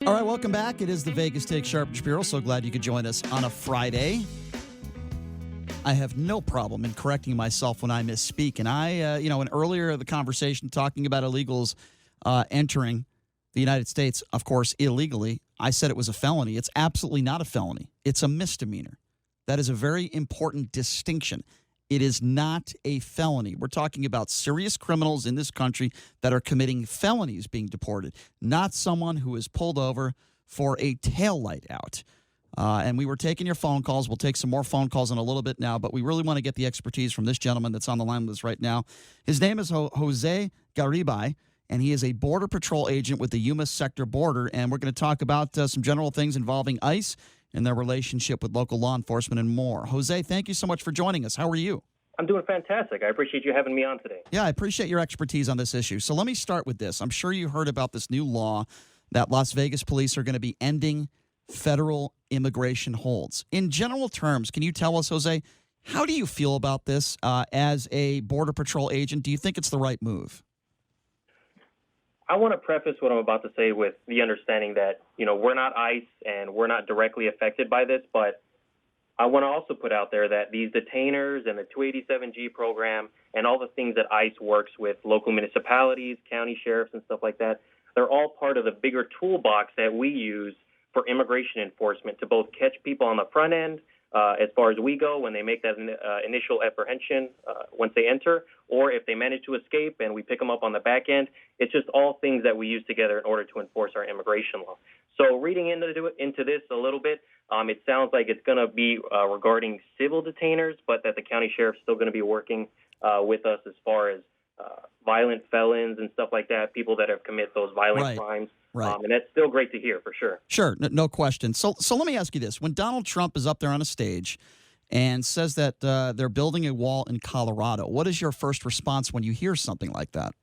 All right, welcome back. It is the Vegas Take Sharp and Shapiro. So glad you could join us on a Friday. I have no problem in correcting myself when I misspeak. And in earlier the conversation talking about illegals entering the United States, of course, illegally, I said it was a felony. It's absolutely not a felony. It's a misdemeanor. That is a very important distinction. It is not a felony. We're talking about serious criminals in this country that are committing felonies being deported, not someone who is pulled over for a taillight out. And we were taking your phone calls. We'll take some more phone calls in a little bit now, but we really want to get the expertise from this gentleman that's on the line with us right now. His name is Jose Garibay, and he is a Border Patrol agent with the Yuma sector border, and we're going to talk about some general things involving ICE and their relationship with local law enforcement and more. Jose, thank you so much for joining us. How are you? I'm doing fantastic. I appreciate you having me on today. Yeah, I appreciate your expertise on this issue. So let me start with this. I'm sure you heard about this new law that Las Vegas police are going to be ending federal immigration holds. In general terms, can you tell us, Jose, how do you feel about this as a Border Patrol agent? Do you think it's the right move? I want to preface what I'm about to say with the understanding that, we're not ICE and we're not directly affected by this, but I want to also put out there that these detainers and the 287G program and all the things that ICE works with local municipalities, county sheriffs, and stuff like that, they're all part of the bigger toolbox that we use for immigration enforcement to both catch people on the front end, as far as we go, when they make that initial apprehension once they enter, or if they manage to escape and we pick them up on the back end. It's just all things that we use together in order to enforce our immigration law. So reading into this a little bit, it sounds like it's going to be regarding civil detainers, but that the county sheriff's still going to be working with us as far as violent felons and stuff like that, people that have committed those violent crimes. Right. And that's still great to hear, for sure. Sure, no question. So let me ask you this. When Donald Trump is up there on a stage and says that they're building a wall in Colorado, what is your first response when you hear something like that?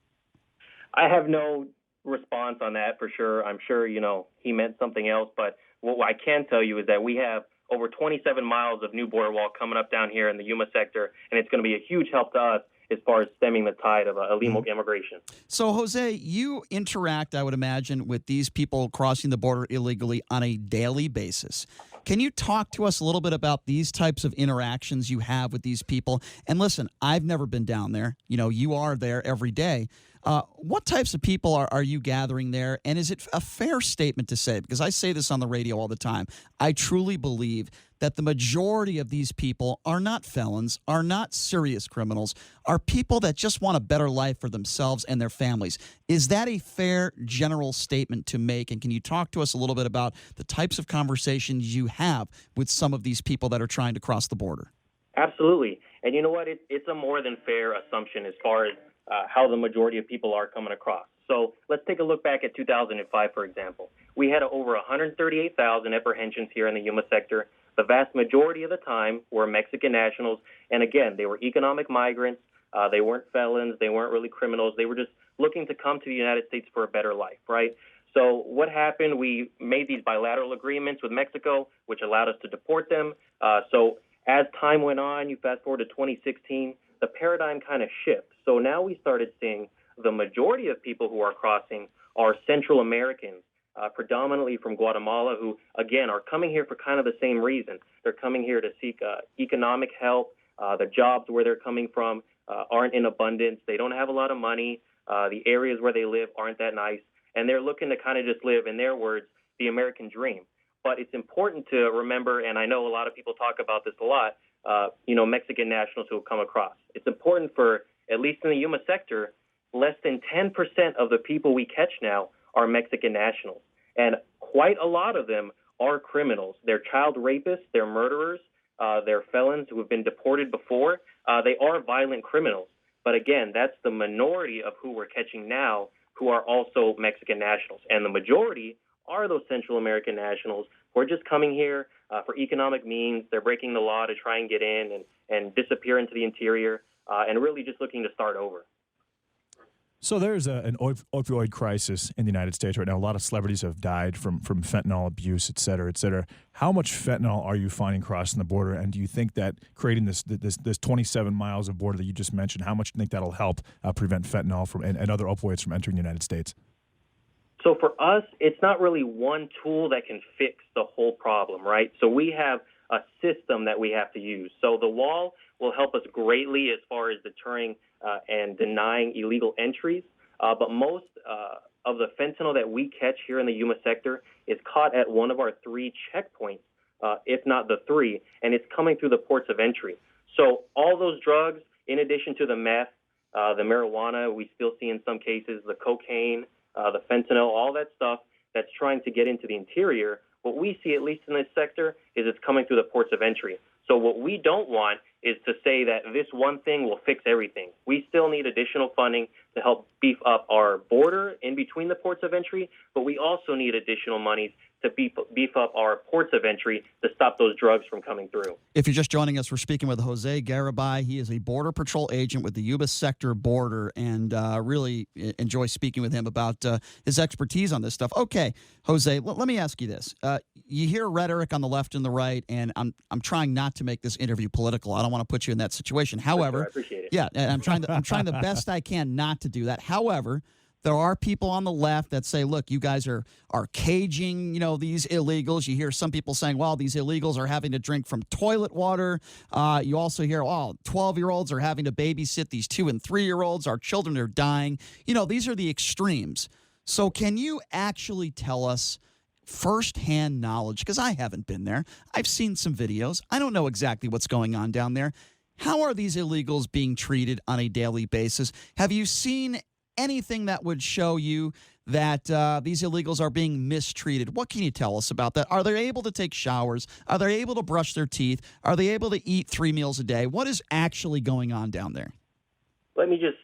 I have no response on that, for sure. I'm sure, he meant something else. But what I can tell you is that we have over 27 miles of new border wall coming up down here in the Yuma sector, and it's going to be a huge help to us as far as stemming the tide of illegal immigration. So, Jose, you interact, I would imagine, with these people crossing the border illegally on a daily basis. Can you talk to us a little bit about these types of interactions you have with these people? And listen, I've never been down there. You are there every day. What types of people are you gathering there? And is it a fair statement to say, because I say this on the radio all the time, I truly believe that the majority of these people are not felons, are not serious criminals, are people that just want a better life for themselves and their families. Is that a fair general statement to make? And can you talk to us a little bit about the types of conversations you have with some of these people that are trying to cross the border? Absolutely. And you know what? It's a more than fair assumption as far as how the majority of people are coming across. So let's take a look back at 2005, for example. We had over 138,000 apprehensions here in the Yuma sector. The vast majority of the time were Mexican nationals. And again, they were economic migrants. They weren't felons. They weren't really criminals. They were just looking to come to the United States for a better life, right? So what happened? We made these bilateral agreements with Mexico, which allowed us to deport them. So as time went on, you fast forward to 2016, the paradigm kind of shifts. So now we started seeing the majority of people who are crossing are Central Americans, predominantly from Guatemala, who, again, are coming here for kind of the same reason. They're coming here to seek economic help. The jobs where they're coming from aren't in abundance. They don't have a lot of money. The areas where they live aren't that nice. And they're looking to kind of just live, in their words, the American dream. But it's important to remember, and I know a lot of people talk about this a lot, Mexican nationals who have come across. It's important for, at least in the Yuma sector, less than 10% of the people we catch now are Mexican nationals. And quite a lot of them are criminals. They're child rapists, they're murderers, they're felons who have been deported before. They are violent criminals. But again, that's the minority of who we're catching now who are also Mexican nationals. And the majority are those Central American nationals who are just coming here for economic means. They're breaking the law to try and get in and disappear into the interior and really just looking to start over. So there's an opioid crisis in the United States right now. A lot of celebrities have died from fentanyl abuse, et cetera, et cetera. How much fentanyl are you finding crossing the border? And do you think that creating this 27 miles of border that you just mentioned, how much do you think that'll help prevent fentanyl and other opioids from entering the United States? So for us, it's not really one tool that can fix the whole problem, right? So we have a system that we have to use. So the wall will help us greatly as far as deterring and denying illegal entries. But most of the fentanyl that we catch here in the Yuma sector is caught at one of our 3 checkpoints, if not the 3, and it's coming through the ports of entry. So all those drugs, in addition to the meth, the marijuana we still see in some cases, the cocaine, the fentanyl, all that stuff that's trying to get into the interior, what we see, at least in this sector, is it's coming through the ports of entry. So what we don't want is to say that this one thing will fix everything. We still need additional funding to help beef up our border in between the ports of entry, but we also need additional monies to beef up our ports of entry to stop those drugs from coming through. If you're just joining us, we're speaking with Jose Garibay. He is a Border Patrol agent with the Yuba Sector Border, and really enjoy speaking with him about his expertise on this stuff. Okay, Jose, let me ask you this. You hear rhetoric on the left and the right, and I'm trying not to make this interview political. I don't want to put you in that situation. However, sure, I appreciate it. Yeah, and I'm trying the best I can not to do that. However, there are people on the left that say, look, you guys are caging, these illegals. You hear some people saying, well, these illegals are having to drink from toilet water. You also hear, 12-year-olds are having to babysit these 2- and 3-year-olds. Our children are dying. These are the extremes. So can you actually tell us firsthand knowledge? Because I haven't been there. I've seen some videos. I don't know exactly what's going on down there. How are these illegals being treated on a daily basis? Have you seen anything that would show you that these illegals are being mistreated? What can you tell us about that? Are they able to take showers? Are they able to brush their teeth? Are they able to eat 3 meals a day? What is actually going on down there? Let me just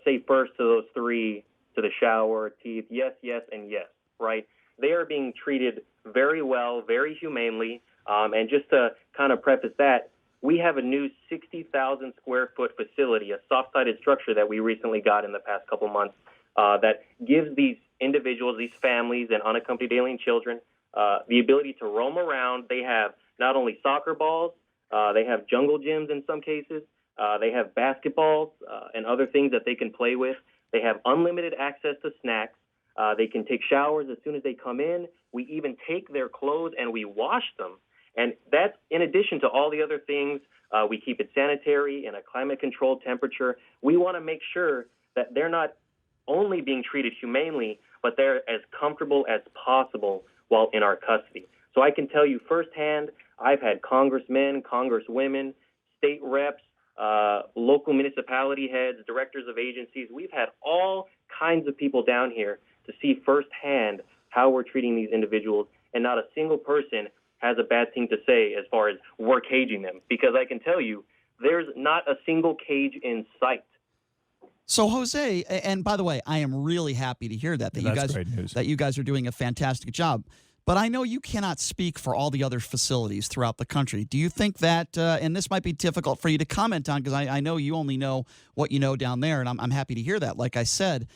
say first to those 3, to the shower, teeth, yes, and yes, right? They are being treated very well, very humanely. And just to kind of preface that, we have a new 60,000 square foot facility, a soft-sided structure that we recently got in the past couple months that gives these individuals, these families and unaccompanied alien children the ability to roam around. They have not only soccer balls, they have jungle gyms in some cases, they have basketballs and other things that they can play with. They have unlimited access to snacks. They can take showers as soon as they come in. We even take their clothes and we wash them. And that's in addition to all the other things. We keep it sanitary in a climate-controlled temperature. We want to make sure that they're not only being treated humanely, but they're as comfortable as possible while in our custody. So I can tell you firsthand, I've had congressmen, congresswomen, state reps, local municipality heads, directors of agencies. We've had all kinds of people down here to see firsthand how we're treating these individuals, and not a single person has a bad thing to say as far as we're caging them, because I can tell you there's not a single cage in sight. So, Jose, and by the way, I am really happy to hear that you guys are doing a fantastic job. But I know you cannot speak for all the other facilities throughout the country. Do you think that, and this might be difficult for you to comment on because I know you only know what you know down there, and I'm happy to hear that. Like I said,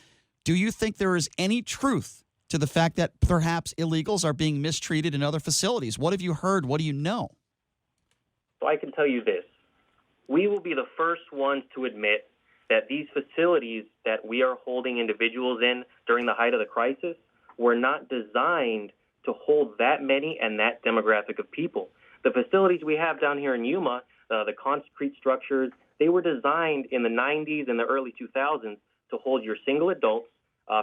do you think there is any truth to the fact that perhaps illegals are being mistreated in other facilities? What have you heard? What do you know? So I can tell you this. We will be the first ones to admit that these facilities that we are holding individuals in during the height of the crisis were not designed to hold that many and that demographic of people. The facilities we have down here in Yuma, the concrete structures, they were designed in the 90s and the early 2000s to hold your single adults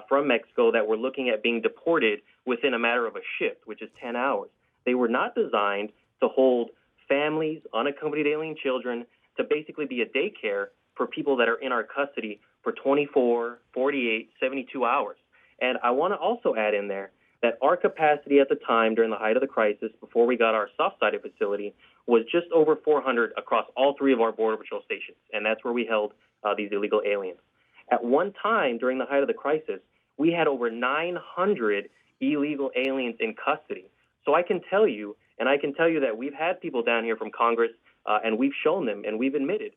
from Mexico that were looking at being deported within a matter of a shift, which is 10 hours. They were not designed to hold families, unaccompanied alien children, to basically be a daycare for people that are in our custody for 24, 48, 72 hours. And I want to also add in there that our capacity at the time during the height of the crisis, before we got our soft-sided facility, was just over 400 across all 3 of our Border Patrol stations, and that's where we held these illegal aliens. At one time during the height of the crisis, we had over 900 illegal aliens in custody. So I can tell you that we've had people down here from Congress, and we've shown them, and we've admitted,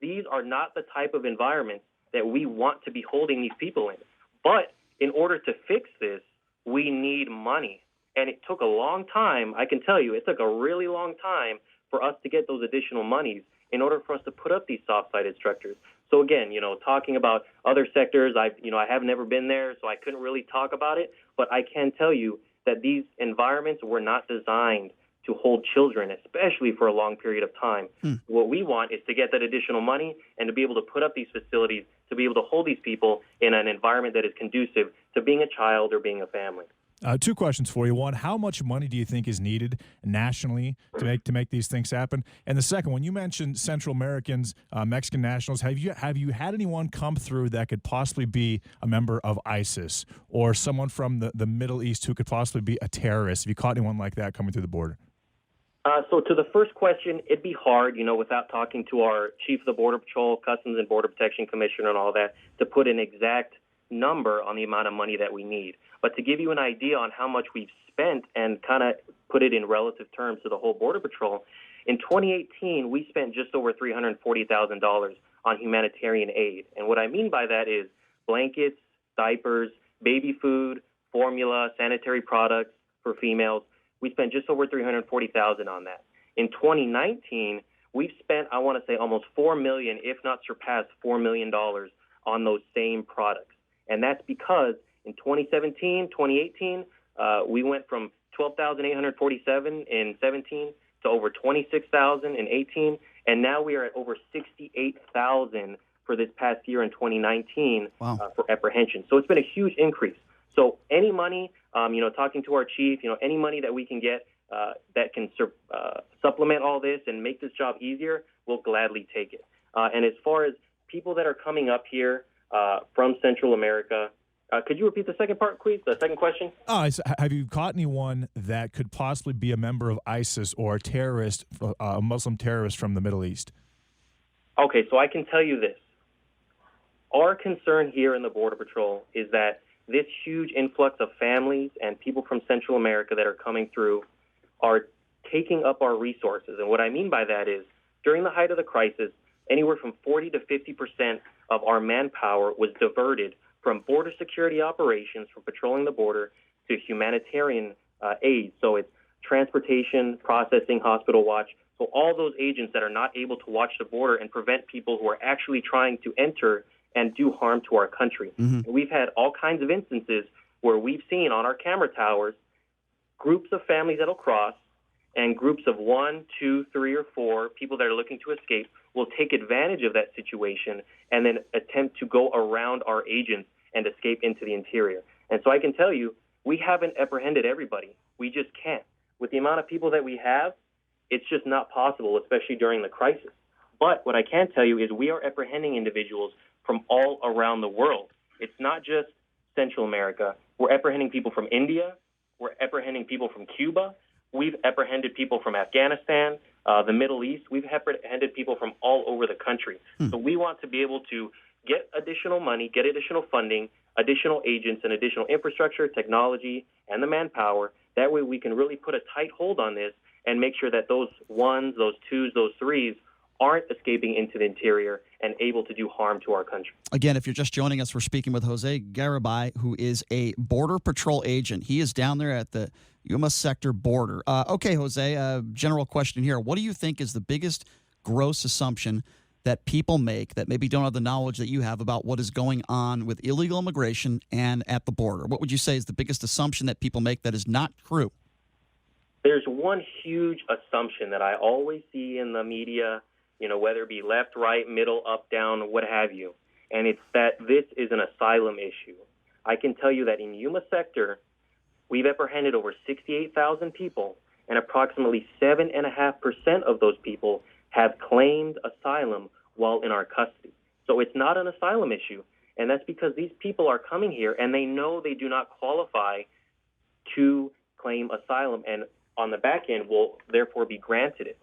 these are not the type of environments that we want to be holding these people in. But in order to fix this, we need money. And it took a long time. I can tell you, it took a really long time for us to get those additional monies in order for us to put up these soft-sided structures. So again, talking about other sectors, I have never been there, so I couldn't really talk about it. But I can tell you that these environments were not designed to hold children, especially for a long period of time. What we want is to get that additional money and to be able to put up these facilities, to be able to hold these people in an environment that is conducive to being a child or being a family. Two questions for you. One, how much money do you think is needed nationally to make these things happen? And the second one, you mentioned Central Americans, Mexican nationals. Have you had anyone come through that could possibly be a member of ISIS or someone from the Middle East who could possibly be a terrorist? Have you caught anyone like that coming through the border? So to the first question, it'd be hard, without talking to our Chief of the Border Patrol, Customs and Border Protection Commissioner and all that, to put an exact number on the amount of money that we need. But to give you an idea on how much we've spent and kind of put it in relative terms to the whole Border Patrol, in 2018, we spent just over $340,000 on humanitarian aid. And what I mean by that is blankets, diapers, baby food, formula, sanitary products for females. We spent just over $340,000 on that. In 2019, we've spent, I want to say, almost $4 million, if not surpassed $4 million on those same products. And that's because in 2017, 2018, we went from 12,847 in 17 to over 26,000 in 18, and now we are at over 68,000 for this past year in 2019. Wow. For apprehension. So it's been a huge increase. So any money, talking to our chief, any money that we can get that can supplement all this and make this job easier, we'll gladly take it. And as far as people that are coming up here from Central America, could you repeat the second part, please? The second question? Have you caught anyone that could possibly be a member of ISIS or a terrorist, a Muslim terrorist from the Middle East? Okay, so I can tell you this. Our concern here in the Border Patrol is that this huge influx of families and people from Central America that are coming through are taking up our resources. And what I mean by that is, during the height of the crisis, anywhere from 40 to 50% of our manpower was diverted from border security operations, from patrolling the border, to humanitarian aid. So it's transportation, processing, hospital watch. So all those agents that are not able to watch the border and prevent people who are actually trying to enter and do harm to our country. Mm-hmm. We've had all kinds of instances where we've seen on our camera towers groups of families that'll cross, and groups of 1, 2, 3, or 4 people that are looking to escape will take advantage of that situation and then attempt to go around our agents and escape into the interior. And so I can tell you, we haven't apprehended everybody. We just can't. With the amount of people that we have, it's just not possible, especially during the crisis. But what I can tell you is we are apprehending individuals from all around the world. It's not just Central America. We're apprehending people from India. We're apprehending people from Cuba. We've apprehended people from Afghanistan, the Middle East. We've apprehended people from all over the country. So we want to be able to get additional money, get additional funding, additional agents, and additional infrastructure, technology, and the manpower. That way we can really put a tight hold on this and make sure that those ones, those twos, those threes aren't escaping into the interior and able to do harm to our country. Again, if you're just joining us, we're speaking with Jose Garibay, who is a Border Patrol agent. He is down there at the Yuma sector border. Okay, Jose, general question here. What do you think is the biggest gross assumption that people make that maybe don't have the knowledge that you have about what is going on with illegal immigration and at the border? What would you say is the biggest assumption that people make that is not true? There's one huge assumption that I always see in the media, whether it be left, right, middle, up, down, what have you, and it's that this is an asylum issue. I can tell you that in Yuma sector, we've apprehended over 68,000 people, and approximately 7.5% of those people have claimed asylum while in our custody. So it's not an asylum issue, and that's because these people are coming here and they know they do not qualify to claim asylum, and on the back end will therefore be granted it.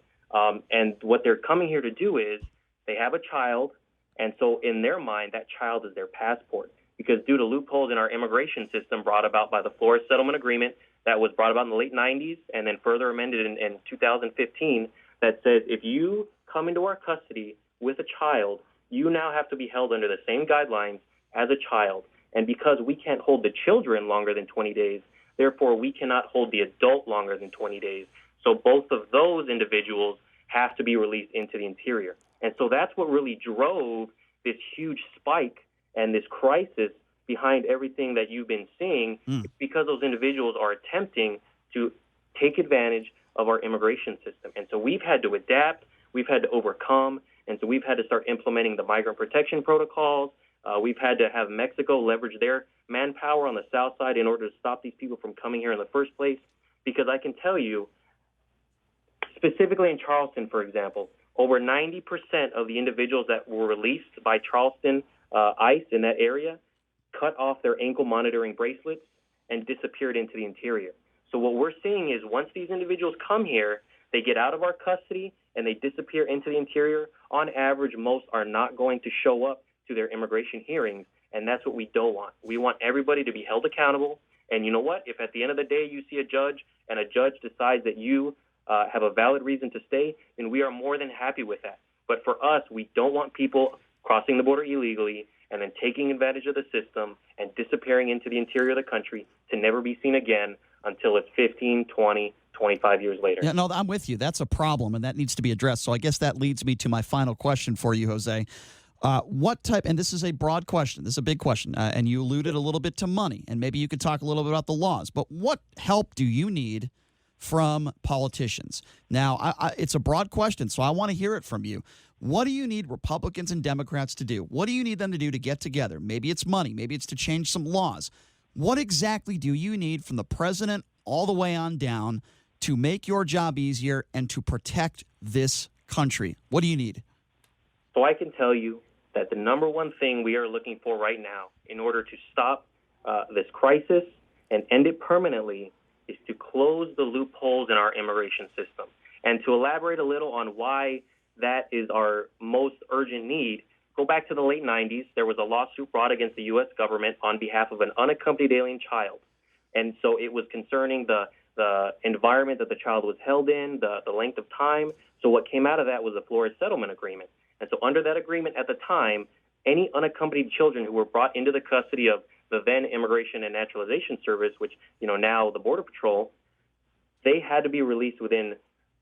And what they're coming here to do is they have a child, and so in their mind, that child is their passport. Because due to loopholes in our immigration system brought about by the Flores Settlement Agreement that was brought about in the late 90s and then further amended in 2015, that says if you come into our custody with a child, you now have to be held under the same guidelines as a child. And because we can't hold the children longer than 20 days, therefore we cannot hold the adult longer than 20 days. So both of those individuals have to be released into the interior. And so that's what really drove this huge spike and this crisis behind everything that you've been seeing, because those individuals are attempting to take advantage of our immigration system. And so we've had to adapt, we've had to overcome, and so we've had to start implementing the migrant protection protocols. We've had to have Mexico leverage their manpower on the south side in order to stop these people from coming here in the first place. Because I can tell you, specifically in Charleston, for example, over 90% of the individuals that were released by Charleston ICE in that area cut off their ankle monitoring bracelets and disappeared into the interior. So what we're seeing is once these individuals come here, they get out of our custody and they disappear into the interior. On average, most are not going to show up to their immigration hearings, and that's what we don't want. We want everybody to be held accountable. And you know what? If at the end of the day you see a judge and a judge decides that you have a valid reason to stay, then we are more than happy with that. But for us, we don't want people crossing the border illegally and then taking advantage of the system and disappearing into the interior of the country to never be seen again until it's 15, 20, 25 years later. Yeah, no, I'm with you. That's a problem, and that needs to be addressed. So I guess that leads me to my final question for you, Jose. What type, and this is a broad question, this is a big question, and you alluded a little bit to money, and maybe you could talk a little bit about the laws, but what help do you need from politicians? Now, it's a broad question, so I want to hear it from you. What do you need Republicans and Democrats to do? What do you need them to do to get together? Maybe it's money. Maybe it's to change some laws. What exactly do you need from the president all the way on down to make your job easier and to protect this country? What do you need? So I can tell you that the number one thing we are looking for right now in order to stop this crisis and end it permanently is to close the loopholes in our immigration system. And to elaborate a little on why that is our most urgent need, go back to the late 90s. There was a lawsuit brought against the U.S. government on behalf of an unaccompanied alien child. And so it was concerning the environment that the child was held in, the length of time. So what came out of that was the Flores Settlement Agreement. And so under that agreement at the time, any unaccompanied children who were brought into the custody of the then Immigration and Naturalization Service, which, now the Border Patrol, they had to be released within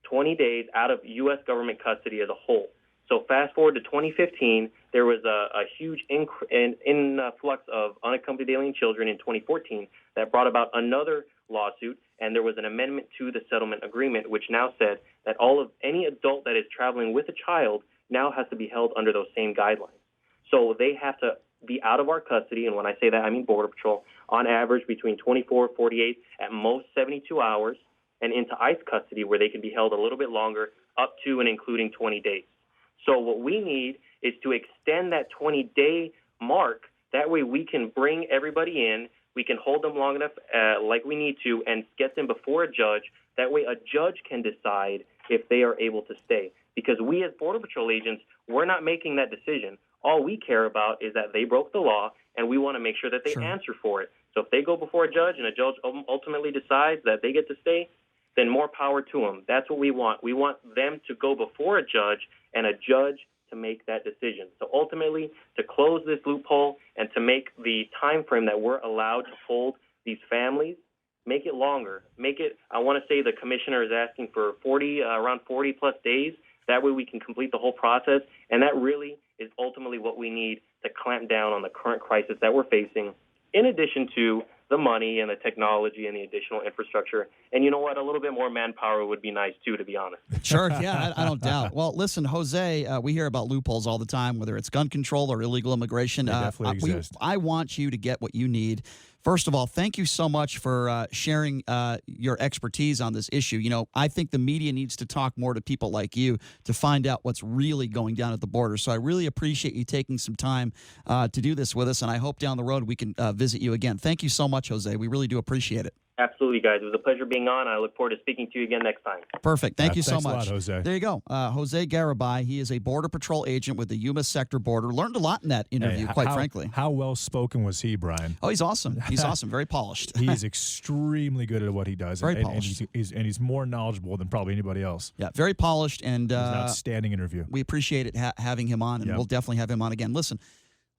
20 days out of U.S. government custody as a whole. So fast forward to 2015, there was a huge influx of unaccompanied alien children in 2014 that brought about another lawsuit, and there was an amendment to the settlement agreement, which now said that any adult that is traveling with a child now has to be held under those same guidelines. So they have to be out of our custody, and when I say that, I mean Border Patrol, on average between 24, 48, at most 72 hours, and into ICE custody where they can be held a little bit longer, up to and including 20 days. So what we need is to extend that 20-day mark. That way we can bring everybody in, we can hold them long enough like we need to, and get them before a judge. That way a judge can decide if they are able to stay. Because we as Border Patrol agents, we're not making that decision. All we care about is that they broke the law, and we want to make sure that they answer for it. So if they go before a judge and a judge ultimately decides that they get to stay, then more power to them. That's what we want. We want them to go before a judge and a judge to make that decision. So ultimately, to close this loophole and to make the time frame that we're allowed to hold these families, make it longer. Make it, I want to say the commissioner is asking for around 40 plus days. That way we can complete the whole process. And that really is ultimately what we need to clamp down on the current crisis that we're facing, in addition to the money and the technology and the additional infrastructure. And you know what? A little bit more manpower would be nice, too, to be honest. Sure, yeah, I don't doubt. Well, listen, Jose, we hear about loopholes all the time, whether it's gun control or illegal immigration. They definitely exist. I want you to get what you need. First of all, thank you so much for sharing your expertise on this issue. I think the media needs to talk more to people like you to find out what's really going down at the border. So I really appreciate you taking some time to do this with us, and I hope down the road we can visit you again. Thank you so much, Jose. We really do appreciate it. Absolutely, guys. It was a pleasure being on. I look forward to speaking to you again next time. Perfect. Thank you so much. Thanks a lot, Jose. There you go. Jose Garibay. He is a Border Patrol agent with the Yuma Sector Border. Learned a lot in that interview, quite frankly. How well-spoken was he, Brian? Oh, he's awesome. He's awesome. Very polished. He's extremely good at what he does. Very polished. And he's more knowledgeable than probably anybody else. Yeah, very polished. And it was an outstanding interview. We appreciate it having him on, and we'll definitely have him on again. Listen,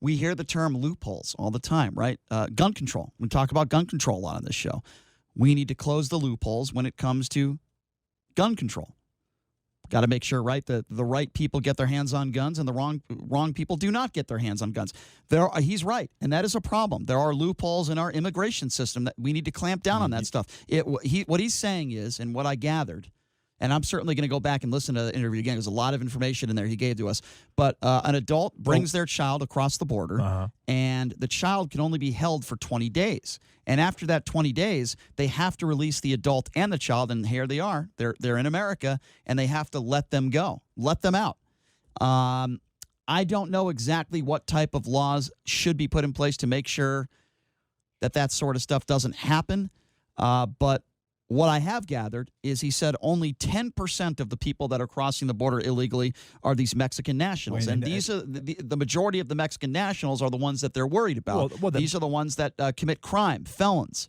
we hear the term loopholes all the time, right? Gun control. We talk about gun control a lot on this show. We need to close the loopholes when it comes to gun control. Got to make sure, right, that the right people get their hands on guns and the wrong people do not get their hands on guns. He's right, and that is a problem. There are loopholes in our immigration system that we need to clamp down on that stuff. What he's saying is, and what I gathered, and I'm certainly going to go back and listen to the interview again. There's a lot of information in there he gave to us. But an adult brings their child across the border, and the child can only be held for 20 days. And after that 20 days, they have to release the adult and the child, and here they are. They're in America, and they have to let them go, let them out. I don't know exactly what type of laws should be put in place to make sure that sort of stuff doesn't happen, but what I have gathered is he said only 10% of the people that are crossing the border illegally are these Mexican nationals. And these are the majority of the Mexican nationals are the ones that they're worried about. These are the ones that commit crime, felons.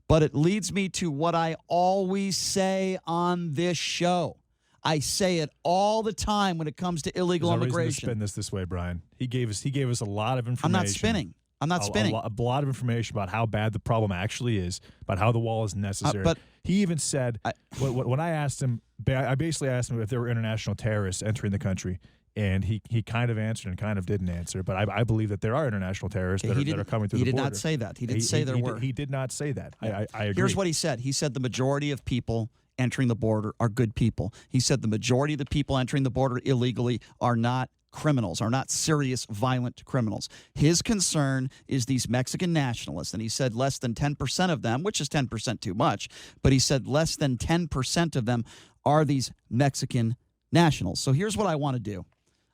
But it leads me to what I always say on this show. I say it all the time when it comes to illegal immigration. There's no reason to spin this way, Brian. He gave us a lot of information. I'm not spinning. A lot of information about how bad the problem actually is, about how the wall is necessary. But he even said, when I asked him, I basically asked him if there were international terrorists entering the country, and he kind of answered and kind of didn't answer. But I believe that there are international terrorists that are coming through the border. He did not say that. He didn't say there were. He did not say that. I agree. Here's what he said. He said the majority of people entering the border are good people. He said the majority of the people entering the border illegally are not criminals, are not serious violent criminals. His concern is these Mexican nationalists, and he said less than 10% of them, which is 10% too much, but he said less than 10% of them are these Mexican nationals. So here's what I want to do.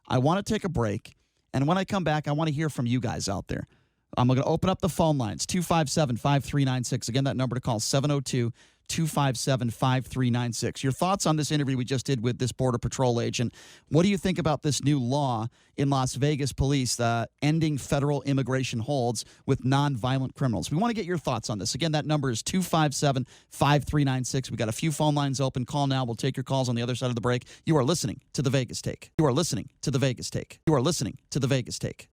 I want to take a break, and when I come back, I want to hear from you guys out there. I'm going to open up the phone lines, 257-5396. Again, that number to call, 702-257-5396. Your thoughts on this interview we just did with this Border Patrol agent. What do you think about this new law in Las Vegas police ending federal immigration holds with nonviolent criminals? We want to get your thoughts on this. Again, that number is 257-5396. We got a few phone lines open. Call now. We'll take your calls on the other side of the break. You are listening to The Vegas Take. You are listening to The Vegas Take. You are listening to The Vegas Take.